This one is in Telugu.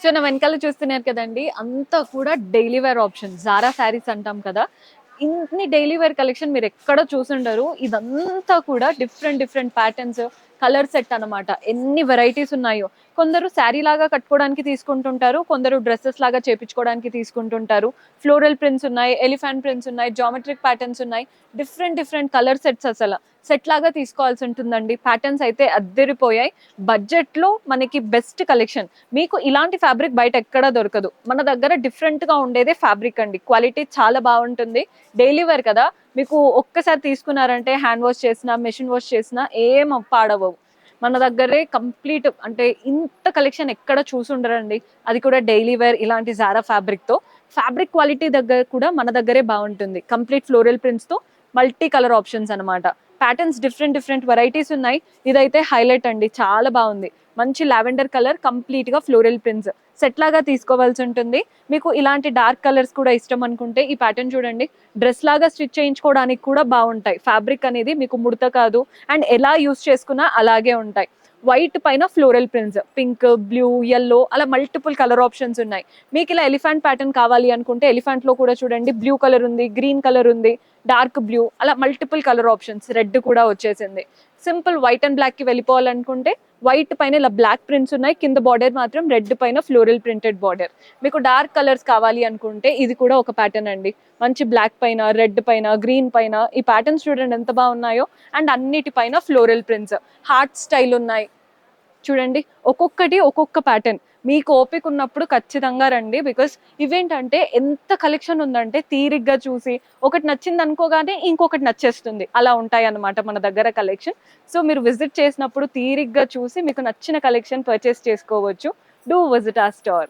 సో నా వెనకాల చూస్తున్నారు కదండి, అంతా కూడా daily wear option. Zara saris అంటాం కదా, ఇన్ని డైలీ వేర్ కలెక్షన్ మీరు ఎక్కడ చూసుండరు. ఇదంతా కూడా different different patterns, colour set అన్నమాట. ఎన్ని వెరైటీస్ ఉన్నాయో. కొందరు శారీ లాగా కట్టుకోవడానికి తీసుకుంటుంటారు, కొందరు డ్రెస్సెస్ లాగా చేపించుకోవడానికి తీసుకుంటుంటారు. ఫ్లోరల్ ప్రింట్స్ ఉన్నాయి, ఎలిఫెంట్ ప్రింట్స్ ఉన్నాయి, జామెట్రిక్ ప్యాటర్న్స్ ఉన్నాయి. డిఫరెంట్ డిఫరెంట్ కలర్ సెట్స్, అసలు సెట్ లాగా తీసుకోవాల్సి ఉంటుందండి. ప్యాటర్న్స్ అయితే అద్దరిపోయాయి. బడ్జెట్ లో మనకి బెస్ట్ కలెక్షన్. మీకు ఇలాంటి ఫ్యాబ్రిక్ బయట ఎక్కడా దొరకదు. మన దగ్గర డిఫరెంట్ గా ఉండేదే ఫ్యాబ్రిక్ అండి. క్వాలిటీ చాలా బాగుంటుంది. డైలీ వేర్ కదా, మీకు ఒక్కసారి తీసుకున్నారంటే హ్యాండ్ వాష్ చేసినా, మెషిన్ వాష్ చేసినా ఏం పాడవవు. మన దగ్గరే కంప్లీట్, అంటే ఇంత కలెక్షన్ ఎక్కడ చూసుండరండి. అది కూడా డైలీ వేర్ ఇలాంటి జారా ఫ్యాబ్రిక్ తో. ఫ్యాబ్రిక్ క్వాలిటీ దగ్గర కూడా మన దగ్గరే బాగుంటుంది. కంప్లీట్ ఫ్లోరల్ ప్రింట్స్ తో మల్టీ కలర్ ఆప్షన్స్ అన్నమాట. ప్యాటర్న్స్ డిఫరెంట్ డిఫరెంట్ వెరైటీస్ ఉన్నాయి. ఇదైతే హైలైట్ అండి, చాలా బాగుంది. మంచి లావెండర్ కలర్, కంప్లీట్ గా ఫ్లోరల్ ప్రింట్స్. సెట్ లాగా తీసుకోవాల్సి ఉంటుంది. మీకు ఇలాంటి డార్క్ కలర్స్ కూడా ఇష్టం అనుకుంటే ఈ ప్యాటర్న్ చూడండి. డ్రెస్ లాగా స్టిచ్ చేయించుకోవడానికి కూడా బాగుంటాయి. ఫ్యాబ్రిక్ అనేది మీకు ముడత కాదు, అండ్ ఎలా యూస్ చేసుకున్నా అలాగే ఉంటాయి. వైట్ పైన floral prints, pink, blue, yellow, అలా మల్టిపుల్ కలర్ ఆప్షన్స్ ఉన్నాయి. మీకు ఇలా ఎలిఫెంట్ ప్యాటర్న్ కావాలి అనుకుంటే ఎలిఫెంట్ లో కూడా చూడండి, బ్లూ కలర్ ఉంది, గ్రీన్ కలర్ ఉంది, డార్క్ బ్లూ, అలా మల్టిపుల్ కలర్ ఆప్షన్స్. రెడ్ కూడా వచ్చేసింది. సింపుల్ వైట్ అండ్ బ్లాక్ కి వెళ్ళిపోవాలనుకుంటే వైట్ పైన ఇలా బ్లాక్ ప్రింట్స్ ఉన్నాయి, కింద బార్డర్ మాత్రం రెడ్ పైన ఫ్లోరల్ ప్రింటెడ్ బార్డర్. మీకు డార్క్ కలర్స్ కావాలి అనుకుంటే ఇది కూడా ఒక ప్యాటర్న్ అండి. మంచి బ్లాక్ పైన, రెడ్ పైన, గ్రీన్ పైన ఈ ప్యాటర్న్స్ చూడండి ఎంత బాగున్నాయో. అండ్ అన్నిటిపైన ఫ్లోరల్ ప్రింట్స్, హార్ట్ స్టైల్ ఉన్నాయి. చూడండి, ఒక్కొక్కటి ఒక్కొక్క ప్యాటర్న్. మీకు ఓపిక ఉన్నప్పుడు ఖచ్చితంగా రండి. బికాస్ ఇవేంటంటే ఎంత కలెక్షన్ ఉందంటే తీరిగ్గా చూసి ఒకటి నచ్చింది అనుకోగానే ఇంకొకటి నచ్చేస్తుంది. అలా ఉంటాయి అన్నమాట మన దగ్గర కలెక్షన్. సో మీరు విజిట్ చేసినప్పుడు తీరిగ్గా చూసి మీకు నచ్చిన కలెక్షన్ పర్చేస్ చేసుకోవచ్చు. Do visit our store.